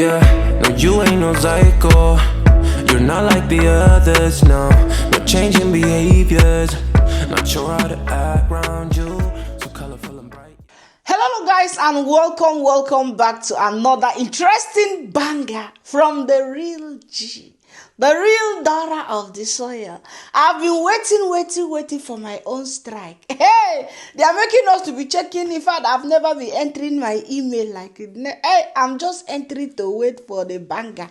Yeah, no, you ain't no psycho. You're not like the others, no. No changing behaviors. Not sure how to act around you. So colorful and bright. Hello guys, and welcome back to another interesting banger from the real G, the real daughter of the soil. I've been waiting for my own strike. Hey, they are making us to be checking. In fact, I've never been entering my email like it. Hey, I'm just entering to wait for the banger.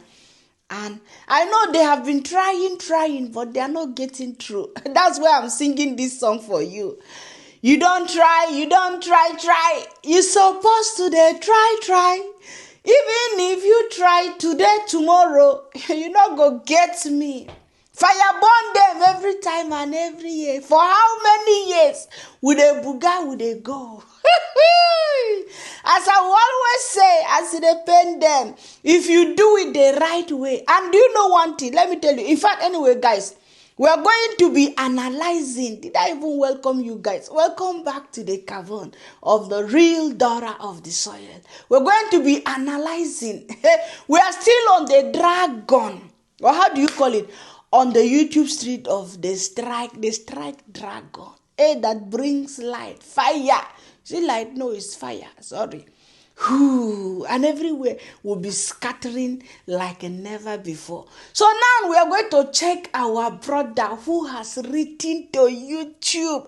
And I know they have been trying, but they are not getting through. That's why I'm singing this song for you. You don't try. You're supposed to try. Even if you try today, tomorrow, you not go get me. Fire burn them every time and every year. For how many years will they buga, will they go? As I always say, as they pain them, if you do it the right way. And do you know one thing? Let me tell you. In fact, anyway, guys, we are going to be analyzing. Did I even welcome you guys? Welcome back to the cavern of the real daughter of the soil. We're going to be analyzing. We are still on the dragon. Or how do you call it? On the YouTube street of the strike dragon. That brings light, fire. See, light? No, it's fire. Sorry. And everywhere will be scattering like never before. So now we are going to check our brother who has written to YouTube.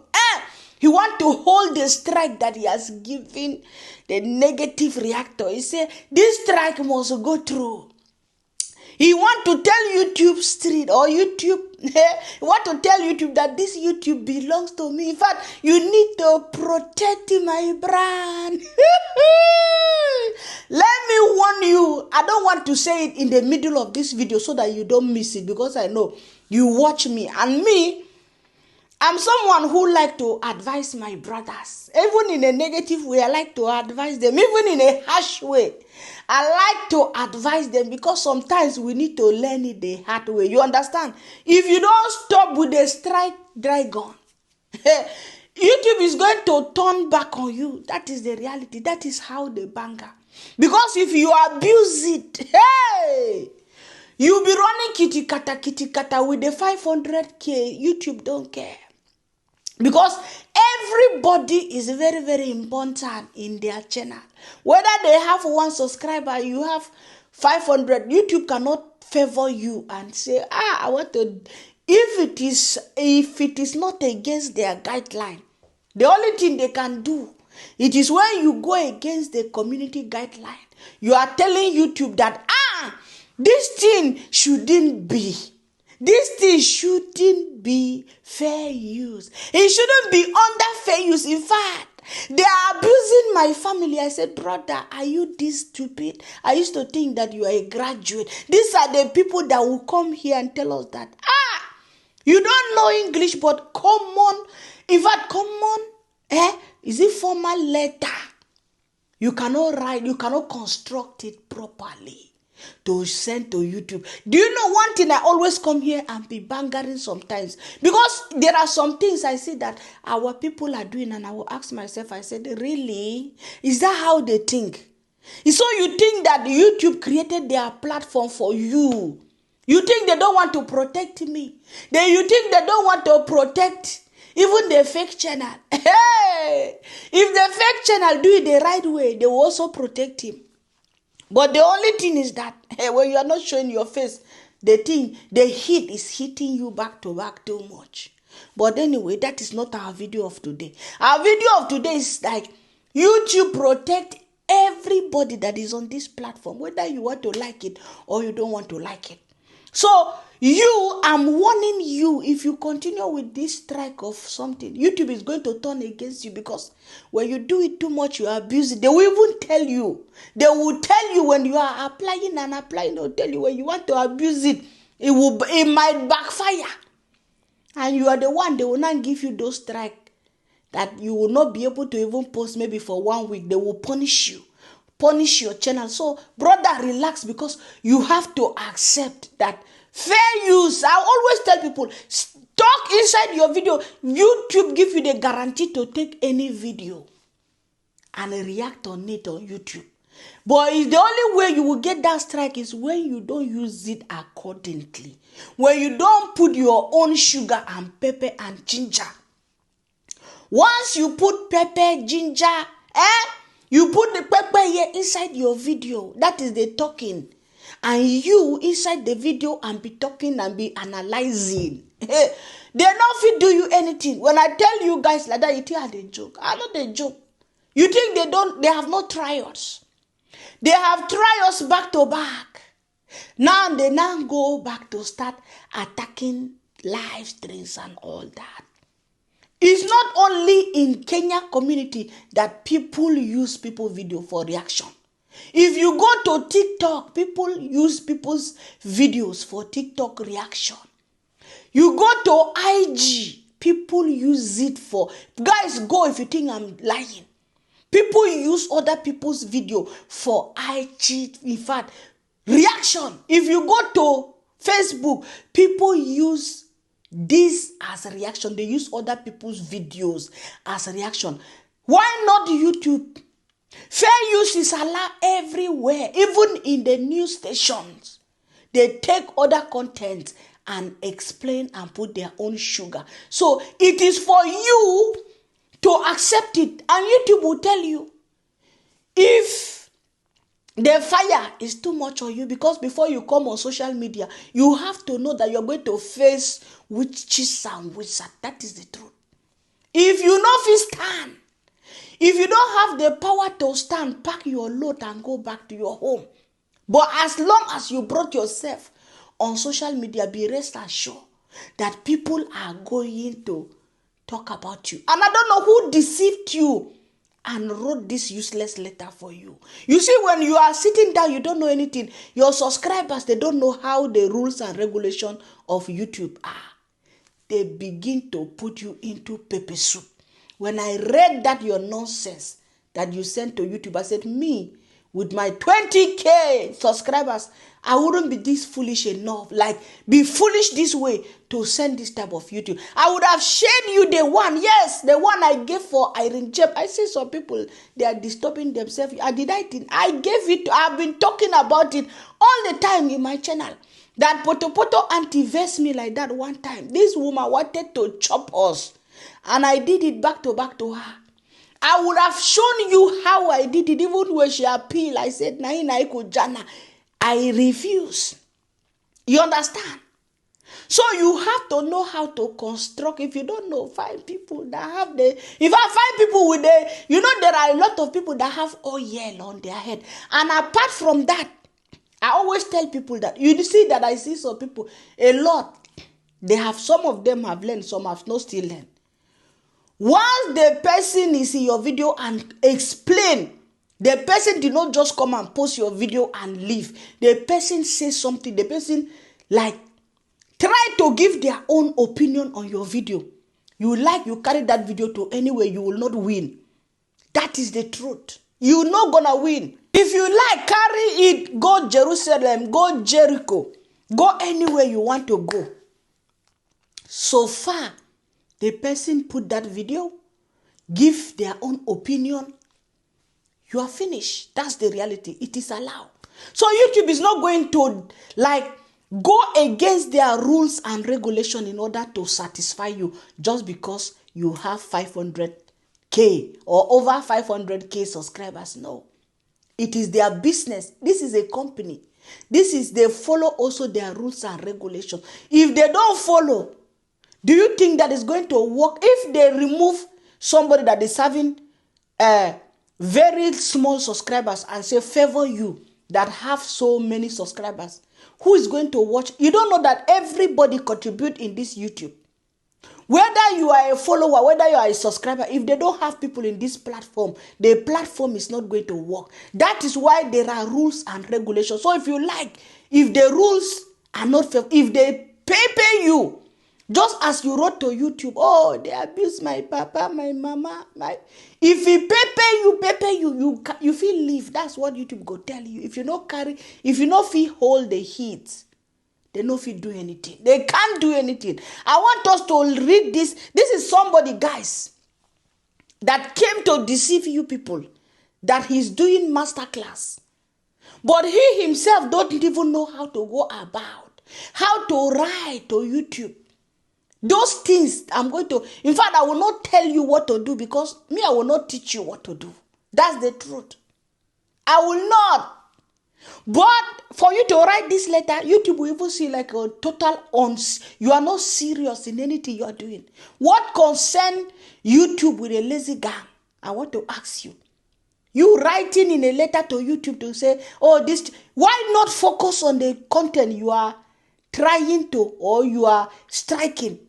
He want to hold the strike that he has given the negative reactor. He said this strike must go through. He want to tell YouTube street or YouTube, he want to tell YouTube that this YouTube belongs to me. In fact, you need to protect my brand. Let me warn you, I don't want to say it in the middle of this video so that you don't miss it, because I know you watch me. And me, I'm someone who like to advise my brothers. Even in a negative way, I like to advise them. Even in a harsh way, I like to advise them, because sometimes we need to learn it the hard way. You understand? If you don't stop with the strike dragon, YouTube is going to turn back on you. That is the reality. That is how they banger. Because if you abuse it, hey, you'll be running kitty kata with the 500k. YouTube don't care. Because everybody is very, very important in their channel. Whether they have 1 subscriber, you have 500, YouTube cannot favor you and say, I want to. If it is not against their guideline, the only thing they can do, it is when you go against the community guideline. You are telling YouTube that, this thing shouldn't be. This thing shouldn't be fair use. It shouldn't be under fair use. In fact, they are abusing my family. I said, brother, are you this stupid? I used to think that you are a graduate. These are the people that will come here and tell us that, you don't know English, but common, in fact, common, is it formal letter? You cannot write, you cannot construct it properly to send to YouTube. Do you know one thing? I always come here and be bangering sometimes, because there are some things I see that our people are doing, and I will ask myself, I said, really? Is that how they think? So you think that YouTube created their platform for you? You think they don't want to protect me? You think they don't want to protect even the fake channel? Hey, if the fake channel do it the right way, they will also protect him. But the only thing is that when you are not showing your face, the heat is hitting you back to back too much. But anyway, that is not our video of today. Our video of today is like, YouTube protect everybody that is on this platform, whether you want to like it or you don't want to like it. So I'm warning you, if you continue with this strike of something, YouTube is going to turn against you, because when you do it too much, you abuse it. They will even tell you. They will tell you when you are applying, they'll tell you when you want to abuse it, it might backfire. And you are the one, they will not give you those strike that you will not be able to even post maybe for 1 week. They will punish your channel. So brother, relax, because you have to accept that fair use. I always tell people, talk inside your video. YouTube give you the guarantee to take any video and react on it on YouTube. But the only way you will get that strike is when you don't use it accordingly. When you don't put your own sugar and pepper and ginger. Once you put pepper, ginger, you put the pepper here inside your video. That is the talking. And you inside the video and be talking and be analyzing. They not fit do you anything. When I tell you guys like that, you think they joke. I know they joke. You think they have no trials. They have trials back to back. Now they now go back to start attacking live streams and all that. It's not only in Kenya community that people use people video for reaction. If you go to TikTok, people use people's videos for TikTok reaction. You go to IG, people use it for... Guys, go if you think I'm lying. People use other people's video for IG, in fact, reaction. If you go to Facebook, people use this as a reaction. They use other people's videos as a reaction. Why not YouTube? Fair use is allowed everywhere, even in the news stations. They take other content and explain and put their own sugar. So it is for you to accept it. And YouTube will tell you if the fire is too much on you, because before you come on social media, you have to know that you're going to face witches and wizards. That is the truth. If you know if stand, if you don't have the power to stand, pack your load and go back to your home. But as long as you brought yourself on social media, be rest assured that people are going to talk about you. And I don't know who deceived you and wrote this useless letter for you. You see, when you are sitting down, you don't know anything. Your subscribers, they don't know how the rules and regulations of YouTube are. They begin to put you into pepper soup. When I read that your nonsense that you sent to YouTube, I said, me, with my 20K subscribers, I wouldn't be this foolish enough, like be foolish this way to send this type of YouTube. I would have shared you the one, yes, the one I gave for Irene Jeb. I see some people, they are disturbing themselves. I gave it, I've been talking about it all the time in my channel. That Poto anti-versed me like that one time. This woman wanted to chop us. And I did it back to her. I would have shown you how I did it, even when she appealed. I said, Jana. I refuse. You understand? So you have to know how to construct. If you don't know, find people that have if I find people with there are a lot of people that have oil on their head. And apart from that, I always tell people that, you see that I see some people, a lot, some of them have learned, some have not still learned. Once the person is in your video and explain, the person did not just come and post your video and leave. The person says something. The person try to give their own opinion on your video. You carry that video to anywhere, you will not win. That is the truth. You're not gonna win. If you carry it, go Jerusalem, go Jericho, go anywhere you want to go. So far, the person put that video, give their own opinion, you are finished. That's the reality. It is allowed. So YouTube is not going to go against their rules and regulation in order to satisfy you just because you have 500K or over 500K subscribers. No. It is their business. This is a company. They follow also their rules and regulations. If they don't follow, do you think that is going to work? If they remove somebody that is having very small subscribers and say favor you that have so many subscribers, who is going to watch? You don't know that everybody contribute in this YouTube. Whether you are a follower, whether you are a subscriber, if they don't have people in this platform, the platform is not going to work. That is why there are rules and regulations. So if the rules are not fair, if they pay you, just as you wrote to YouTube, oh, they abuse my papa, my mama, if he pay you feel leave. That's what YouTube go tell you. If you not feel hold the heat, they no fit do anything. They can't do anything. I want us to read this. This is somebody, guys, that came to deceive you people, that he's doing masterclass But he himself don't even know how to go about, how to write to YouTube. Those things in fact, I will not tell you what to do because me, I will not teach you what to do. That's the truth. I will not. But for you to write this letter, YouTube will even see like a total you are not serious in anything you are doing. What concern YouTube with a lazy gang? I want to ask you. You writing in a letter to YouTube to say, oh, this, why not focus on the content you are trying to or you are striking?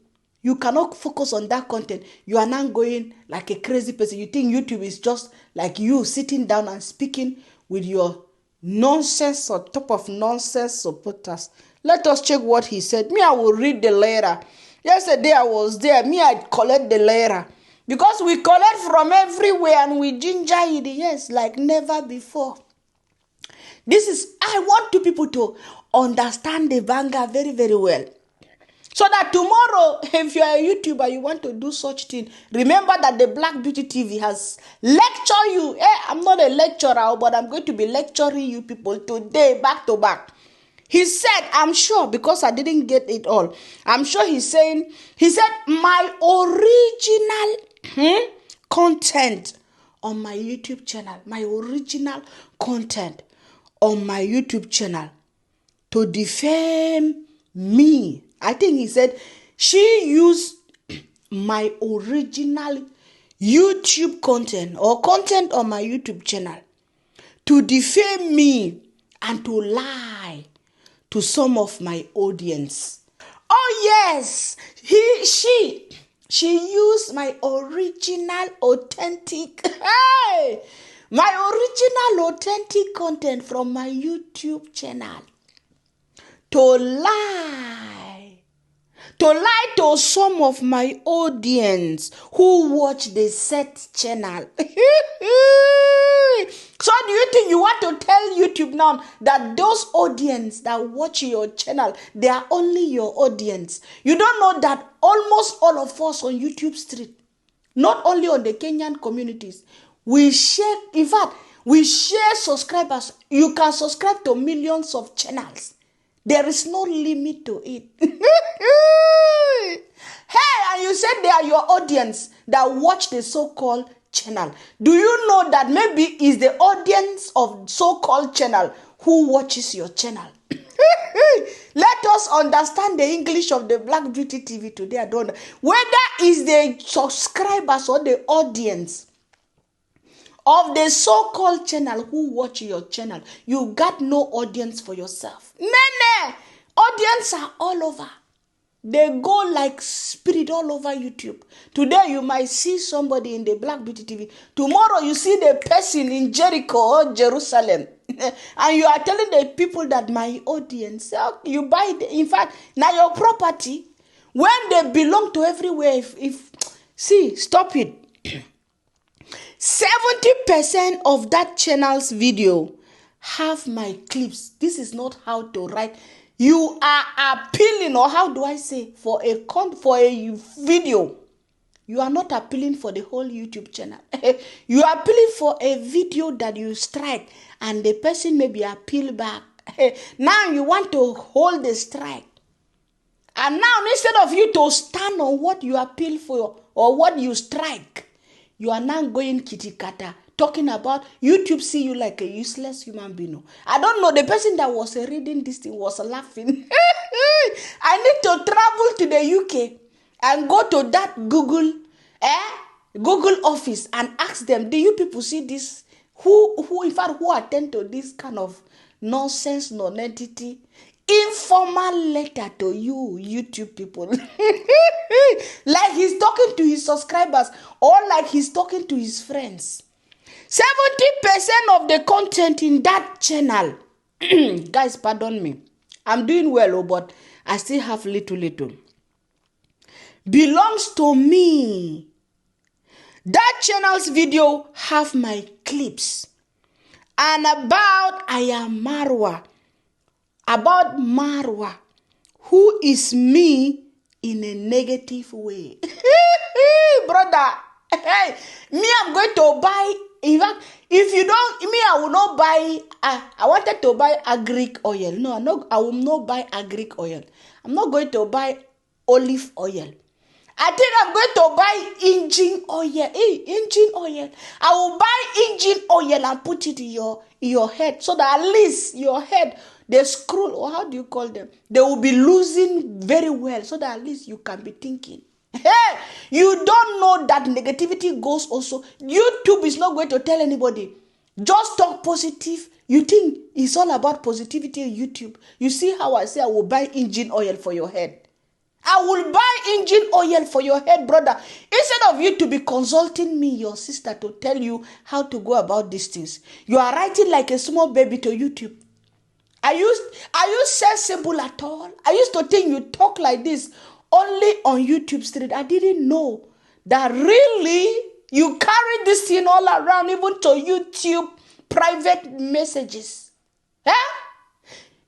You cannot focus on that content. You are now going like a crazy person. You think YouTube is just like you sitting down and speaking with your nonsense or top of nonsense supporters. Let us check what he said. Me, I will read the letter. Yesterday I was there. Me, I collect the letter. Because we collect from everywhere and we ginger it, yes, like never before. I want people to understand the Banga very, very well. So that tomorrow, if you are a YouTuber, you want to do such thing, remember that the Black Beauty TV has lectured you. I'm not a lecturer, but I'm going to be lecturing you people today, back to back. He said, I'm sure, because I didn't get it all. I'm sure he said, my original content on my YouTube channel, to defame me. I think he said she used my original YouTube content or content on my YouTube channel to defame me and to lie to some of my audience. Oh yes, she used my original authentic content from my YouTube channel to lie to some of my audience who watch the set channel. So do you think you want to tell YouTube now that those audience that watch your channel, they are only your audience? You don't know that almost all of us on YouTube street, not only on the Kenyan communities, we share subscribers. You can subscribe to millions of channels. There is no limit to it. Hey, and you said they are your audience that watch the so-called channel. Do you know that maybe it's the audience of so-called channel who watches your channel? Let us understand the English of the Black Beauty TV today. I don't know whether it's the subscribers or the audience of the so-called channel who watch your channel. You got no audience for yourself. Nene, audience are all over. They go like spirit all over YouTube. Today you might see somebody in the Black Beauty TV. Tomorrow you see the person in Jericho or Jerusalem. And you are telling the people that my audience, you buy in fact, now your property, when they belong to everywhere, stop it. 70% of that channel's video have my clips. This is not how to write. You are appealing, or how do I say, for a video. You are not appealing for the whole YouTube channel. You are appealing for a video that you strike, and the person maybe appeal back. Now you want to hold the strike. And now instead of you to stand on what you appeal for or what you strike, you are now going kitty kata, talking about YouTube see you like a useless human being. I don't know, the person that was reading this thing was laughing. I need to travel to the UK and go to that Google office and ask them, do you people see this? Who attend to this kind of nonsense, non-entity, informal letter to you, YouTube people. Like he's talking to his subscribers or like he's talking to his friends. 70% of the content in that channel, guys, pardon me, I'm doing well, but I still have little, belongs to me. That channel's video have my clips. And about Marwa, who is me in a negative way. Brother, hey, me, I'm going to buy In fact, if you don't, me, I will not buy. I wanted to buy agric oil. No, I will not buy agric oil. I'm not going to buy olive oil. I think I'm going to buy engine oil. Engine oil. I will buy engine oil and put it in your head, so that at least your head, the screw, or how do you call them? They will be losing very well, so that at least you can be thinking. Hey, you don't know that negativity goes also. YouTube is not going to tell anybody. Just talk positive. You think it's all about positivity on YouTube. You see how I say I will buy engine oil for your head. I will buy engine oil for your head, brother. Instead of you to be consulting me, your sister, to tell you how to go about these things, you are writing like a small baby to YouTube. Are you sensible at all? I used to think you talk like this only on YouTube street. I didn't know that really you carry this thing all around, even to YouTube private messages. Huh?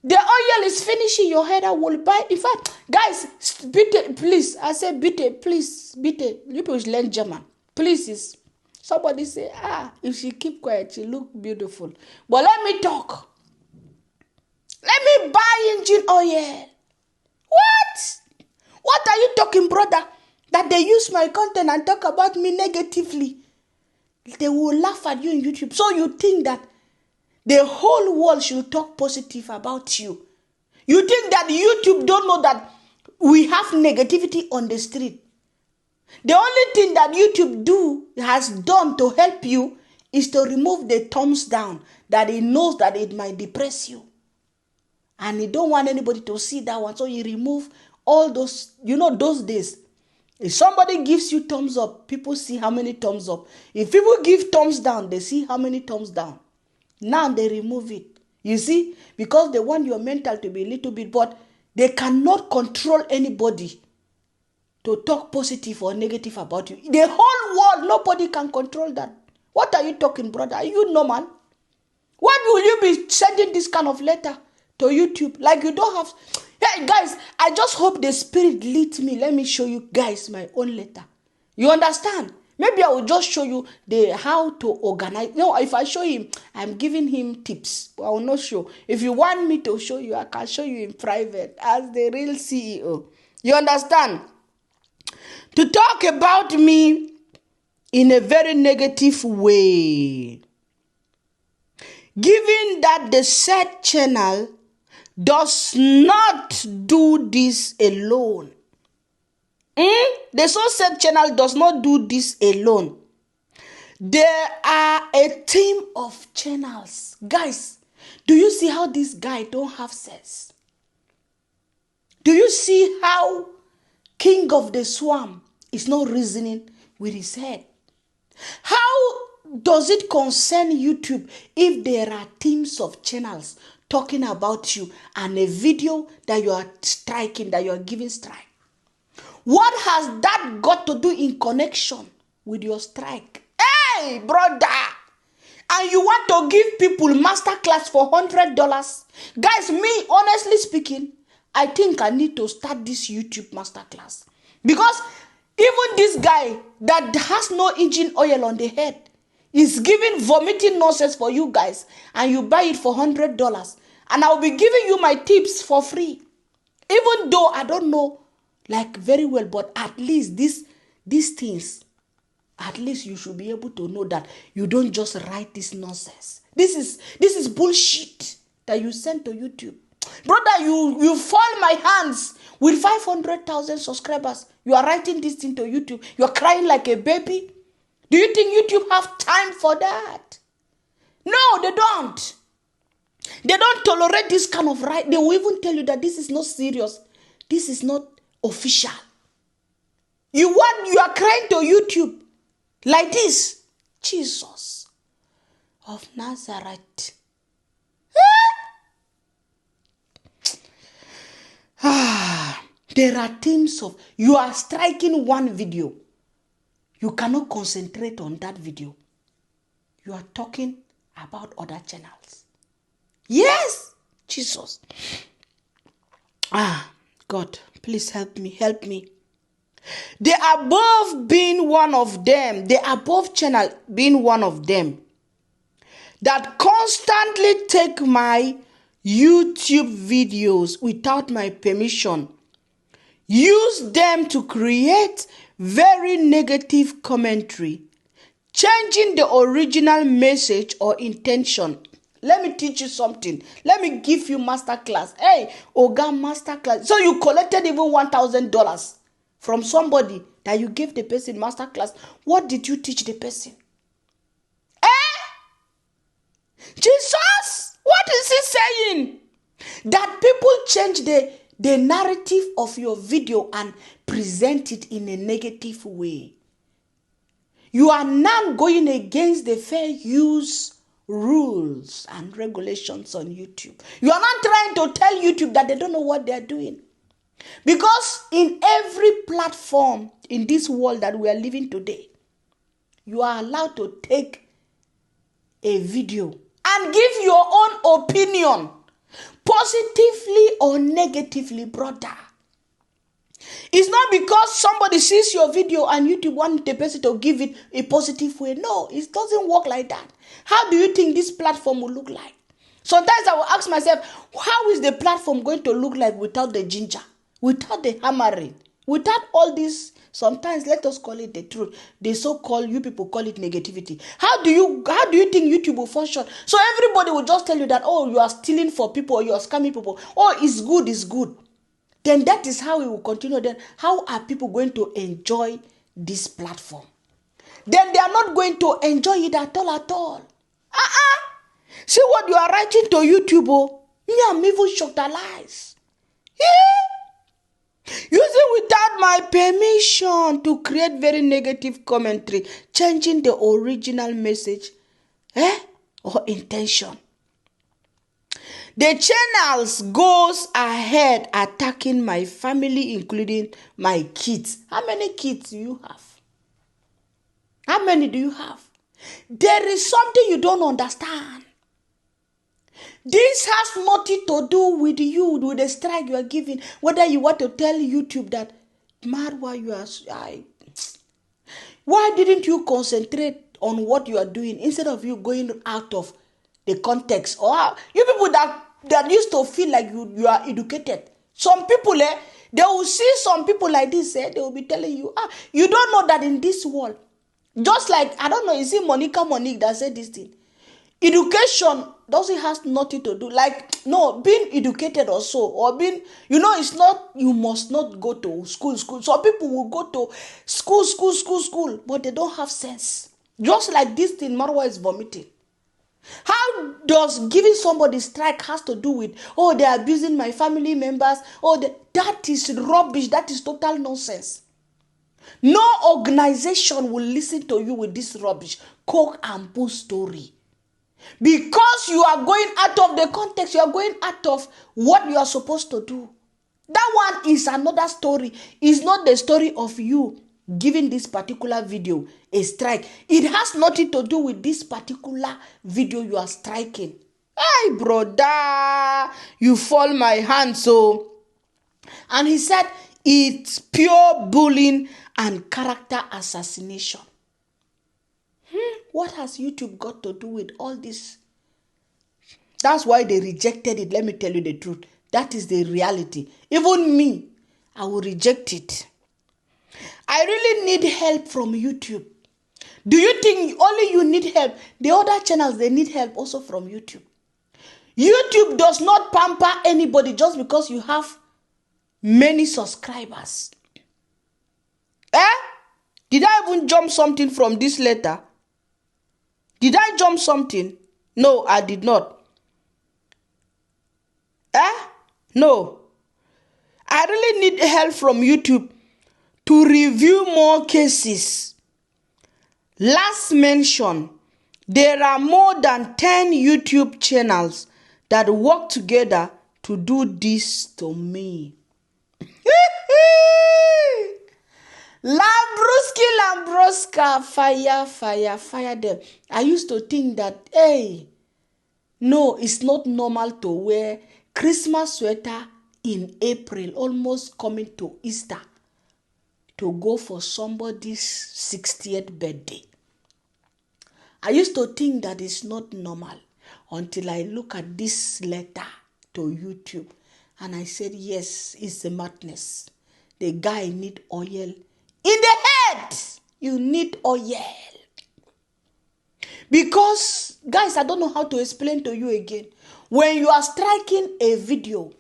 The oil is finishing your head. I will buy. In fact, guys, bitte, please. I say bitte, please, bitte. You people learn German. Please, is somebody say, if she keep quiet, she look beautiful. But let me talk. Let me buy engine oil. What? What are you talking, brother? That they use my content and talk about me negatively. They will laugh at you on YouTube. So you think that the whole world should talk positive about you. You think that YouTube don't know that we have negativity on the street. The only thing that YouTube has done to help you is to remove the thumbs down, that it knows that it might depress you. And he don't want anybody to see that one. So he remove all those, those days. If somebody gives you thumbs up, people see how many thumbs up. If people give thumbs down, they see how many thumbs down. Now they remove it. You see, because they want your mental to be a little bit, but they cannot control anybody to talk positive or negative about you. The whole world, nobody can control that. What are you talking, brother? Are you normal? Why will you be sending this kind of letter to YouTube? Like you don't have... Hey, guys, I just hope the Spirit leads me. Let me show you guys my own letter. You understand? Maybe I will just show you how to organize. No, if I show him, I'm giving him tips. But I will not show. If you want me to show you, I can show you in private as the real CEO. You understand? To talk about me in a very negative way. Given that the said channel does not do this alone. The so-said channel does not do this alone. There are a team of channels. Guys, do you see how this guy don't have sense? Do you see how King of the Swamp is not reasoning with his head? How does it concern YouTube if there are teams of channels talking about you and a video that you are striking, that you are giving strike? What has that got to do in connection with your strike? Hey, brother! And you want to give people masterclass for $100? Guys, me, honestly speaking, I think I need to start this YouTube masterclass. Because even this guy that has no engine oil on the head is giving vomiting nonsense for you guys. And you buy it for $100. And I'll be giving you my tips for free. Even though I don't know like very well, but at least these things, at least you should be able to know that you don't just write this nonsense. This is bullshit that you send to YouTube. Brother, you fall my hands with 500,000 subscribers. You are writing this thing to YouTube. You are crying like a baby. Do you think YouTube have time for that? No, they don't. They don't tolerate this kind of right. They will even tell you that this is not serious. This is not official. You are crying to YouTube like this. Jesus of Nazareth. There are teams of, you are striking one video. You cannot concentrate on that video. You are talking about other channels. Yes, Jesus. God, please help me, help me. The above being one of them, the above channel being one of them. that constantly take my YouTube videos without my permission, use them to create very negative commentary, changing the original message or intention. Let me teach you something. Let me give you master class. Hey, Oga master class. So you collected even $1,000 from somebody that you gave the person master class. What did you teach the person? Jesus, what is he saying? That people change the narrative of your video and present it in a negative way. You are now going against the fair use rules and regulations on YouTube. You are not trying to tell YouTube that they don't know what they are doing. Because in every platform in this world that we are living today, you are allowed to take a video and give your own opinion, positively or negatively, brother. It's not because somebody sees your video and YouTube wants the person to give it a positive way. No, it doesn't work like that. How do you think this platform will look like? Sometimes I will ask myself, how is the platform going to look like without the ginger, without the hammering, without all this? Sometimes let us call it the truth. The so-called, you people call it negativity. How do you think YouTube will function? So everybody will just tell you that, oh, you are stealing for people or you are scamming people. Oh, it's good, it's good. Then that is how it will continue. Then how are people going to enjoy this platform? Then they are not going to enjoy it at all. See what you are writing to YouTube. Oh, me, I'm even shocked at lies. Using without my permission to create very negative commentary, changing the original message or intention. The channels goes ahead attacking my family, including my kids. How many kids do you have? How many do you have? There is something you don't understand. This has nothing to do with you, with the strike you are giving. Whether you want to tell YouTube that, Marwa, why didn't you concentrate on what you are doing instead of you going out of the context? Or you people that used to feel like you are educated. Some people, they will see some people like this, they will be telling you, you don't know that in this world, just like, I don't know, is it Monique that said this thing? Education doesn't have nothing to do, like, no, being educated also, or being, it's not, you must not go to school. Some people will go to school, but they don't have sense. Just like this thing, Marwa is vomiting. How does giving somebody strike has to do with, oh, they are abusing my family members? That is rubbish. That is total nonsense. No organization will listen to you with this rubbish, coke and bull story. Because you are going out of the context, you are going out of what you are supposed to do. That one is another story. It's not the story of you giving this particular video a strike. It has nothing to do with this particular video you are striking. Hey, brother, you fall my hand, so. And he said, it's pure bullying and character assassination. What has YouTube got to do with all this? That's why they rejected it. Let me tell you the truth. That is the reality. Even me, I will reject it. I really need help from YouTube. Do you think only you need help? The other channels, they need help also from YouTube. YouTube does not pamper anybody just because you have many subscribers. Did I even jump something from this letter? Did I jump something? No, I did not. No. I really need help from YouTube to review more cases. Last mention, there are more than 10 YouTube channels that work together to do this to me. Lambroska, fire them. I used to think that, no, it's not normal to wear Christmas sweater in April, almost coming to Easter, to go for somebody's 60th birthday. I used to think that it's not normal until I look at this letter to YouTube and I said, yes, it's a madness. The guy need oil in the head. You need oil. Because, guys, I don't know how to explain to you again. When you are striking a video,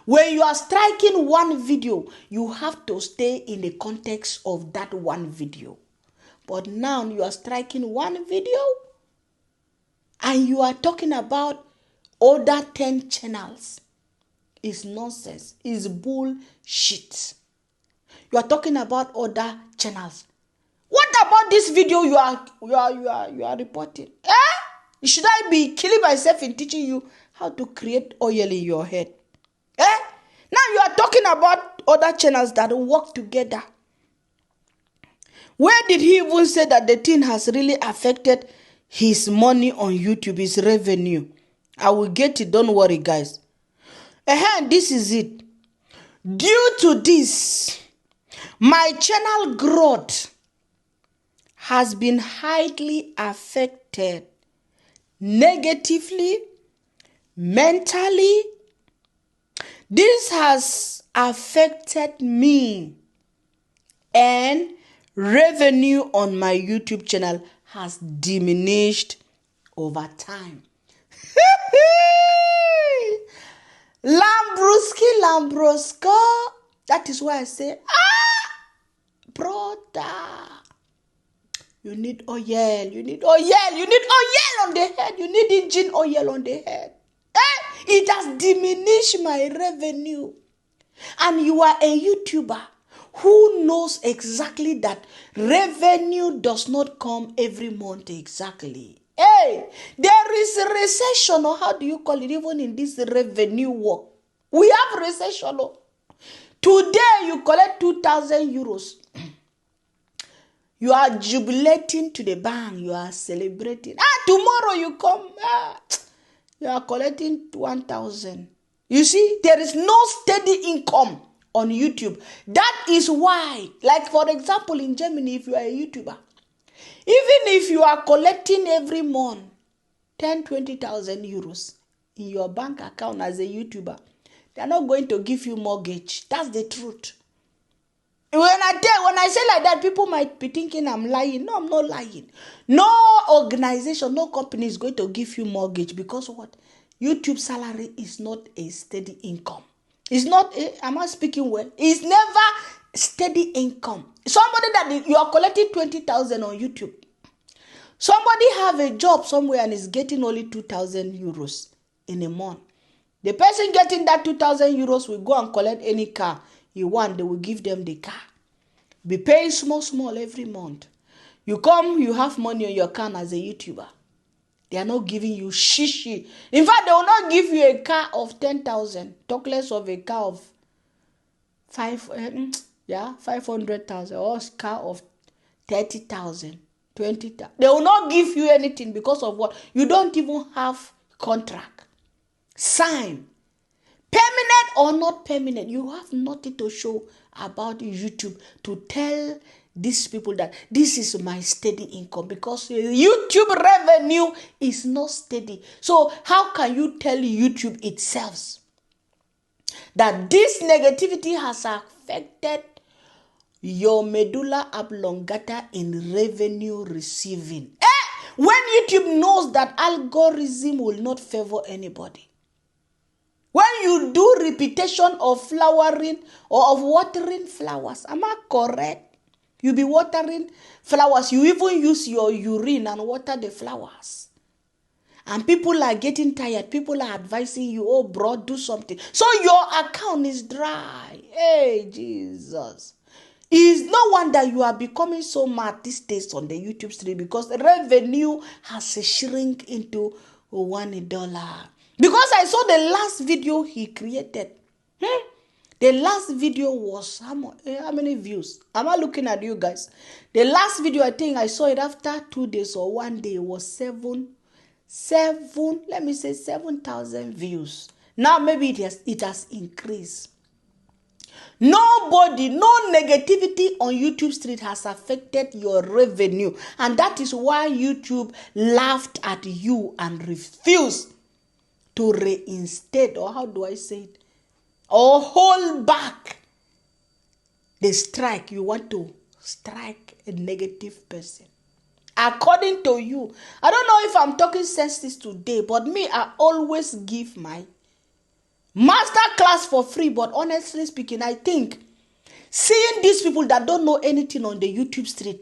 when you are striking one video, you have to stay in the context of that one video. But now you are striking one video and you are talking about other 10 channels. It's nonsense. It's bullshit. You are talking about other channels. What about this video you are reporting? Should I be killing myself in teaching you how to create oil in your head? Now you are talking about other channels that work together. Where did he even say that the thing has really affected his money on YouTube, his revenue? I will get it, don't worry, guys. This is it. Due to this, my channel growth has been highly affected negatively, mentally. This has affected me, and revenue on my YouTube channel has diminished over time. Lambroska. That is why I say, brother, you need oil. You need oil. You need oil on the head. You need engine oil on the head. It has diminished my revenue. And you are a YouTuber who knows exactly that revenue does not come every month exactly. There is a recession, or how do you call it, even in this revenue work. We have recession. Today you collect 2,000 euros. You are jubilating to the bank. You are celebrating. Tomorrow you come. You are collecting 1,000. You see, there is no steady income on YouTube. That is why, like for example, in Germany, if you are a YouTuber, even if you are collecting every month 10,000-20,000 euros in your bank account as a YouTuber, they are not going to give you mortgage. That's the truth. When I say like that, people might be thinking I'm lying. No, I'm not lying. No organization, no company is going to give you mortgage because what? YouTube salary is not a steady income. It's not, am I speaking well? It's never steady income. Somebody that you are collecting 20,000 on YouTube. Somebody have a job somewhere and is getting only 2,000 euros in a month. The person getting that 2,000 euros will go and collect any car he want. They will give them the car. Be paying small every month. You come, you have money on your account as a YouTuber. They are not giving you shishi. In fact, they will not give you a car of 10,000. Talk less of a car of 500,000 or a car of 30,000, 20,000. They will not give you anything because of what? You don't even have contract. Sign. Permanent or not permanent, you have nothing to show about YouTube to tell these people that this is my steady income, because YouTube revenue is not steady. So how can you tell YouTube itself that this negativity has affected your medulla oblongata in revenue receiving? When YouTube knows that algorithm will not favor anybody. When you do repetition of flowering or of watering flowers, am I correct? You be watering flowers. You even use your urine and water the flowers. And people are getting tired. People are advising you, oh, bro, do something. So your account is dry. Hey, Jesus. It's no wonder you are becoming so mad these days on the YouTube stream, because the revenue has shrink into $1. Because I saw the last video he created. The last video was how many views? Am I looking at you guys? The last video, I think I saw it after 2 days or 1 day, was 7,000 views. Now maybe it has increased. Nobody, no negativity on YouTube street has affected your revenue. And that is why YouTube laughed at you and refused to reinstate, or how do I say it? Or hold back the strike. You want to strike a negative person. According to you, I don't know if I'm talking sense today, but me, I always give my master class for free. But honestly speaking, I think seeing these people that don't know anything on the YouTube street,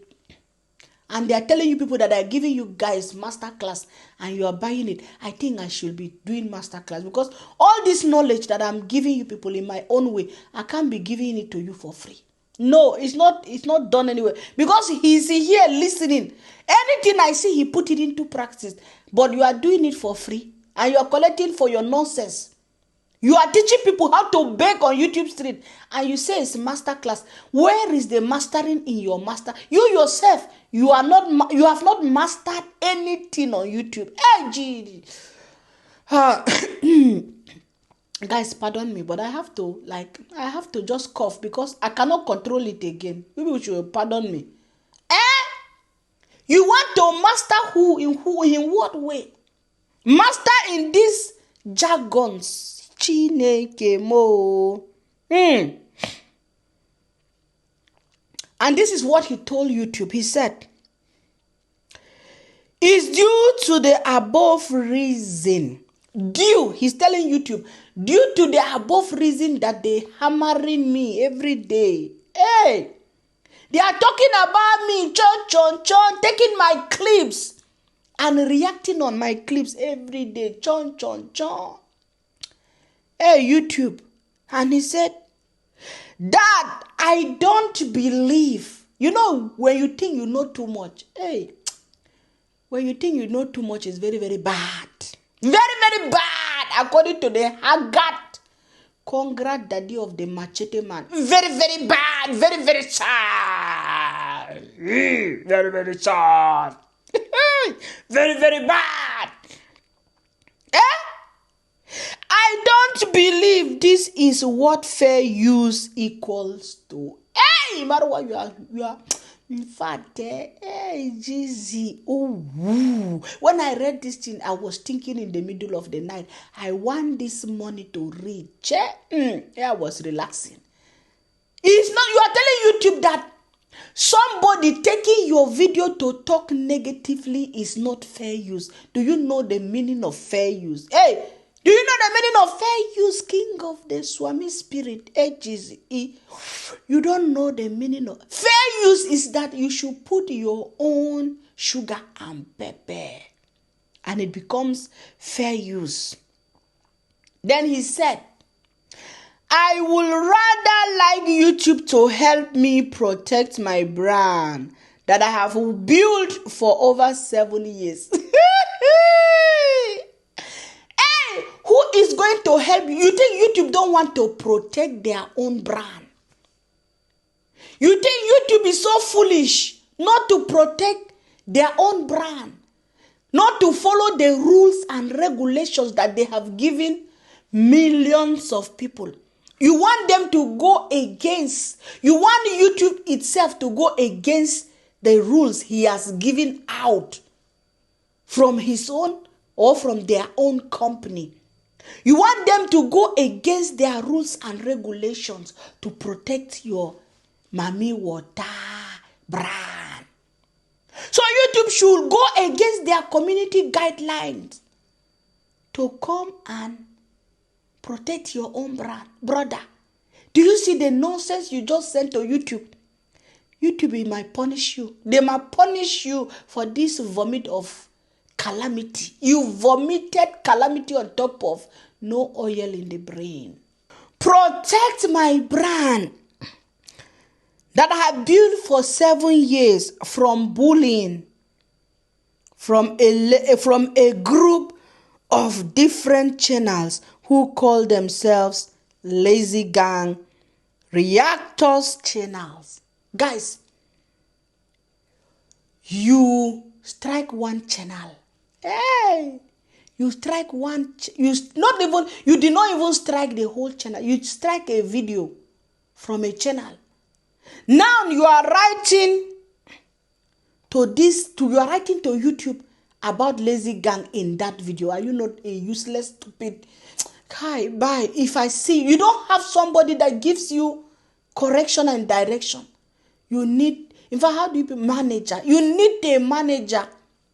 and they are telling you people that are giving you guys master class and you are buying it, I think I should be doing master class, because all this knowledge that I'm giving you people in my own way, I can't be giving it to you for free. No, it's not done anyway, because he's here listening. Anything I see, he put it into practice. But you are doing it for free and you are collecting for your nonsense. You are teaching people how to bake on YouTube street and you say it's master class. Where is the mastering in your master? You yourself, you have not mastered anything on YouTube. Guys, pardon me, but I have to just cough because I cannot control it again. People should pardon me. You want to master who, in what way? Master in these jargons. Chineke mo. And this is what he told YouTube. He said, it's due to the above reason. He's telling YouTube, due to the above reason that they hammering me every day. Hey, they are talking about me, chon, taking my clips and reacting on my clips every day, chon. Hey, YouTube. And he said, Dad, I don't believe. You know, when you think you know too much, when you think you know too much, it's very, very bad. Very, very bad, according to the Haggard Congrats daddy of the machete man. Very, very bad. Very, very sad. Very, very sad. Very, very bad. I don't believe this is what fair use equals to. Hey, Marwa, you are. In fact, GZ. When I read this thing, I was thinking in the middle of the night, I want this money to read. I was relaxing. It's not, you are telling YouTube that somebody taking your video to talk negatively is not fair use. Do you know the meaning of fair use? Hey, do you know the meaning of fair use, king of the Swami spirit? GZ. You don't know the meaning of fair use. Is that you should put your own sugar and pepper and it becomes fair use. Then he said, I would rather like YouTube to help me protect my brand that I have built for over 7 years. Hey, who is going to help you? You think YouTube don't want to protect their own brand? You think YouTube is so foolish not to protect their own brand, not to follow the rules and regulations that they have given millions of people? You want them to go against, you want YouTube itself to go against the rules he has given out from his own or from their own company. You want them to go against their rules and regulations to protect your Mami Water brand. So YouTube should go against their community guidelines to come and protect your own brand. Brother, do you see the nonsense you just sent to YouTube? YouTube might punish you. They might punish you for this vomit of calamity. You vomited calamity on top of no oil in the brain. Protect my brand that I have built for 7 years from bullying, from a group of different channels who call themselves Lazy Gang Reactors channels. Guys, you strike one channel. Hey, you strike one. You did not even strike the whole channel. You strike a video from a channel. Now you are writing to YouTube about lazy gang in that video. Are you not a useless, stupid? Kai, bye. If I see you don't have somebody that gives you correction and direction, you need, in fact, how do you be manager? You need a manager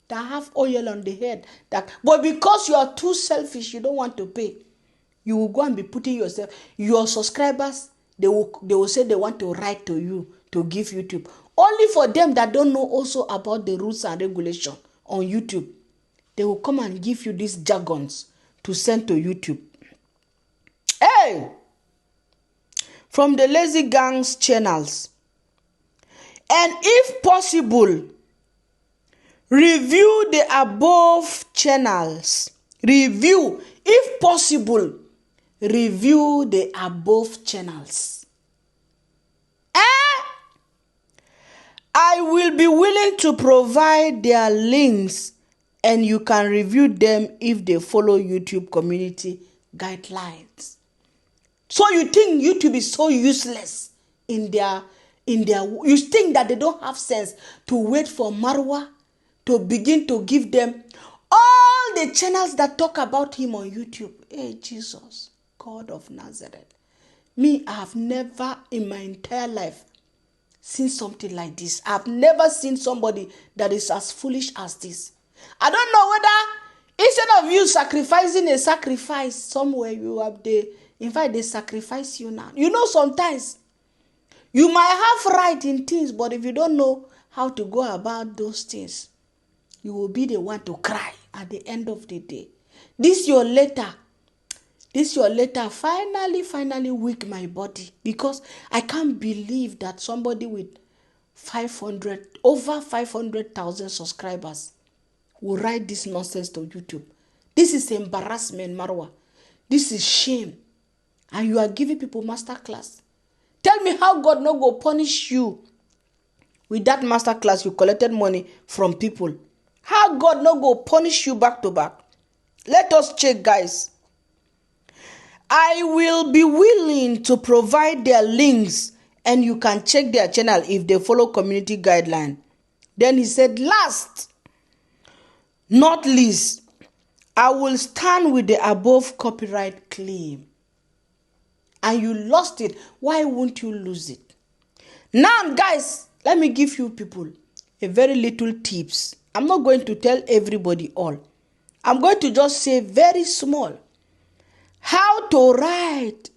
that have oil on the head. But because you are too selfish, you don't want to pay. You will go and be putting yourself, your subscribers, they will say they want to write to you to give YouTube. Only for them that don't know also about the rules and regulation on YouTube, they will come and give you these jargons to send to YouTube. Hey! From the lazy gangs channels. And if possible, review the above channels. If possible, review the above channels. I will be willing to provide their links and you can review them if they follow YouTube community guidelines. So you think YouTube is so useless in their you think that they don't have sense to wait for Marwa to begin to give them all the channels that talk about him on YouTube. Hey, Jesus, God of Nazareth. Me, I have never in my entire life seen something like this. I've never seen somebody that is as foolish as this. I don't know whether instead of you sacrificing a sacrifice somewhere, you have in fact, they sacrifice you now. You know, sometimes you might have right in things, but if you don't know how to go about those things, you will be the one to cry at the end of the day. This your letter finally weak my body, because I can't believe that somebody with over 500,000 subscribers will write this nonsense to YouTube. This is embarrassment, Marwa. This is shame. And you are giving people masterclass. Tell me how God no go punish you with that masterclass you collected money from people. How God no go punish you back to back. Let us check, guys. I will be willing to provide their links and you can check their channel if they follow community guideline. Then he said, last, not least, I will stand with the above copyright claim. And you lost it. Why won't you lose it? Now, guys, let me give you people a very little tips. I'm not going to tell everybody all. I'm going to just say very small. How to write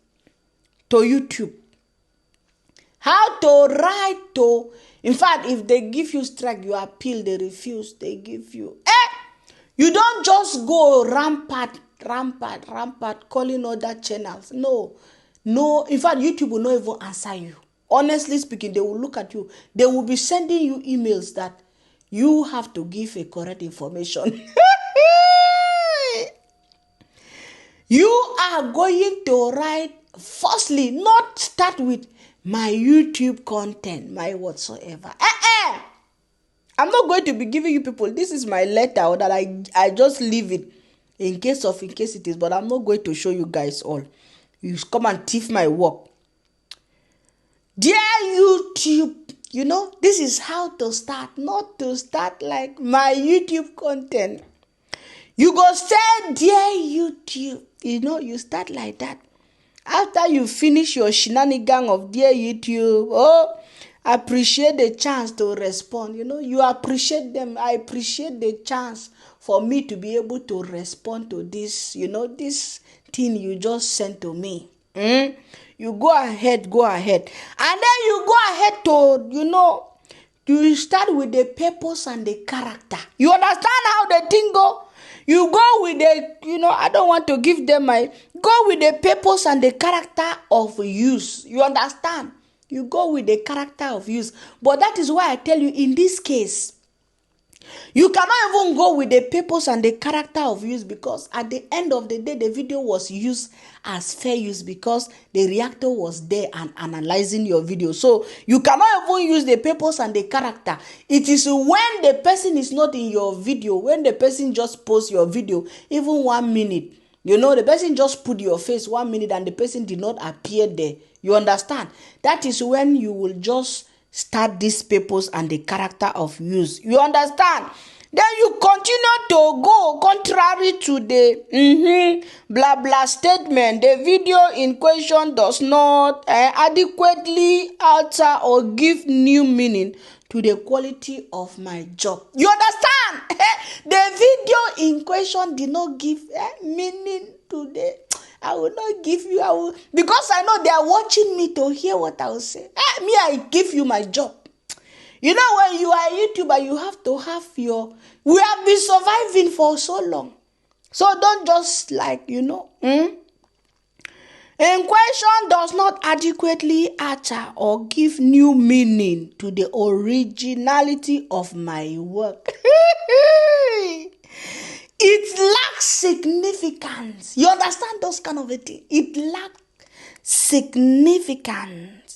to YouTube. How to write to, in fact, if they give you strike, you appeal, they refuse, they give you. You don't just go rampant, calling other channels. No, in fact, YouTube will not even answer you. Honestly speaking, they will look at you. They will be sending you emails that you have to give a correct information. You are going to write, firstly, not start with my YouTube content, my whatsoever. I'm not going to be giving you people, this is my letter, or that I just leave it in case it is, but I'm not going to show you guys all. You come and thief my work. Dear YouTube, you know, this is how to start, not to start like my YouTube content. You go say, dear YouTube, you know, you start like that. After you finish your shenanigan of dear YouTube, appreciate the chance to respond. You know, you appreciate them. I appreciate the chance for me to be able to respond to this, you know, this thing you just sent to me. You go ahead. And then you go ahead to, you know, you start with the purpose and the character. You understand how the thing go? You go with the, you know, I don't want to give them go with the purpose and the character of use. You understand? You go with the character of use. But that is why I tell you, in this case, you cannot even go with the purpose and the character of use, because at the end of the day, the video was used as fair use because the reactor was there and analyzing your video. So you cannot even use the purpose and the character. It is when the person is not in your video, when the person just posts your video, even 1 minute, You know, the person just put your face 1 minute and the person did not appear there. You understand? That is when you will just start this purpose and the character of use. You understand? Then you continue to go contrary to the blah blah statement. The video in question does not adequately alter or give new meaning to the quality of my job. You understand? The video in question did not give meaning to the. I will not give you. Because I know they are watching me to hear what I will say. Me, I give you my job. You know, when you are a YouTuber, you have to have your. We have been surviving for so long, so don't just In question does not adequately utter or give new meaning to the originality of my work. It lacks significance. You understand those kind of a thing? It lacks significance.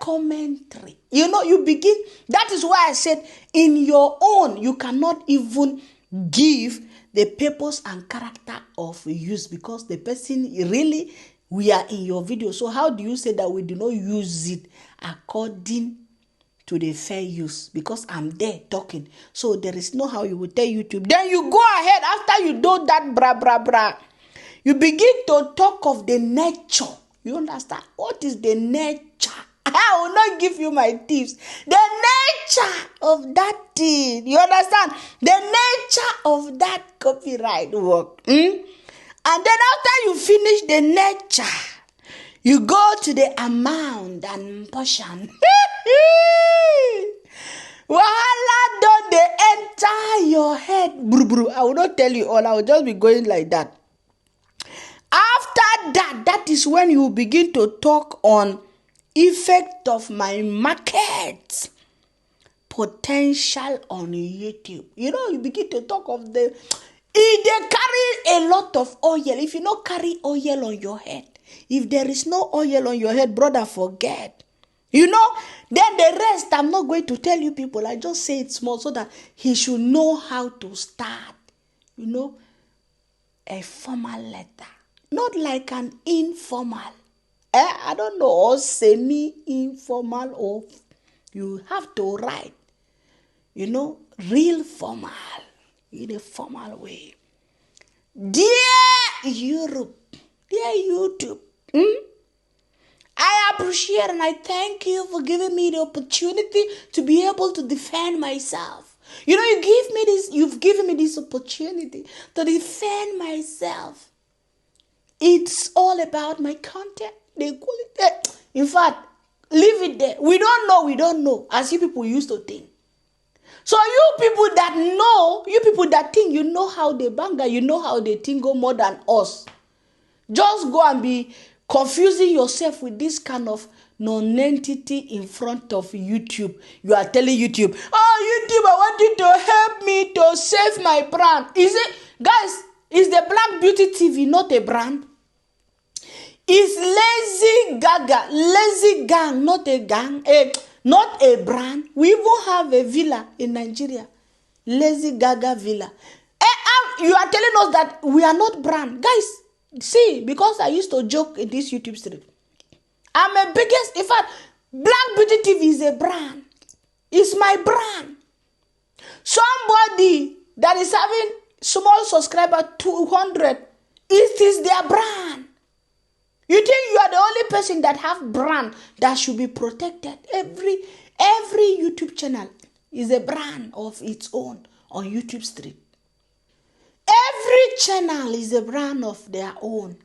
Commentary. You know, you begin. That is why I said, in your own, you cannot even give the purpose and character of use, because the person really, we are in your video. So how do you say that we do not use it according to the fair use? Because I'm there talking. So there is no how you will tell YouTube. Then you go ahead after you do that bra. You begin to talk of the nature. You understand? What is the nature? I will not give you my tips. The nature of that thing. You understand? The nature of that copyright work. And then after you finish the nature, you go to the amount and portion. Wahala don't they enter your head. I will not tell you all. I will just be going like that. After that is when you begin to talk on effect of my market potential on YouTube. You know, you begin to talk of they carry a lot of oil. If you not carry oil on your head, if there is no oil on your head, brother, forget. You know, then the rest I'm not going to tell you people. I just say it small so that he should know how to start. You know, a formal letter. Not like an informal. I don't know, or semi-informal, or you have to write, you know, real formal, in a formal way. Dear Europe, dear YouTube, I appreciate and I thank you for giving me the opportunity to be able to defend myself. You know, you've given me this opportunity to defend myself. It's all about my content. The quality. In fact, leave it there. We don't know, as you people used to think. So you people that know, you people that think you know how they banga, you know how they tingle more than us. Just go and be confusing yourself with this kind of non-entity in front of YouTube. You are telling YouTube, oh, YouTube, I want you to help me to save my brand. Guys, is the Black Beauty TV not a brand? Is Lazy Gaga, Lazy Gang, not a gang, not a brand? We even have a villa in Nigeria, Lazy Gaga Villa. You are telling us that we are not brand. Guys, see, because I used to joke in this YouTube street. I'm a biggest, in fact, Black Beauty TV is a brand. It's my brand. Somebody that is having small subscriber, 200, it is their brand. You think you are the only person that have brand that should be protected? Every YouTube channel is a brand of its own on YouTube Street. Every channel is a brand of their own,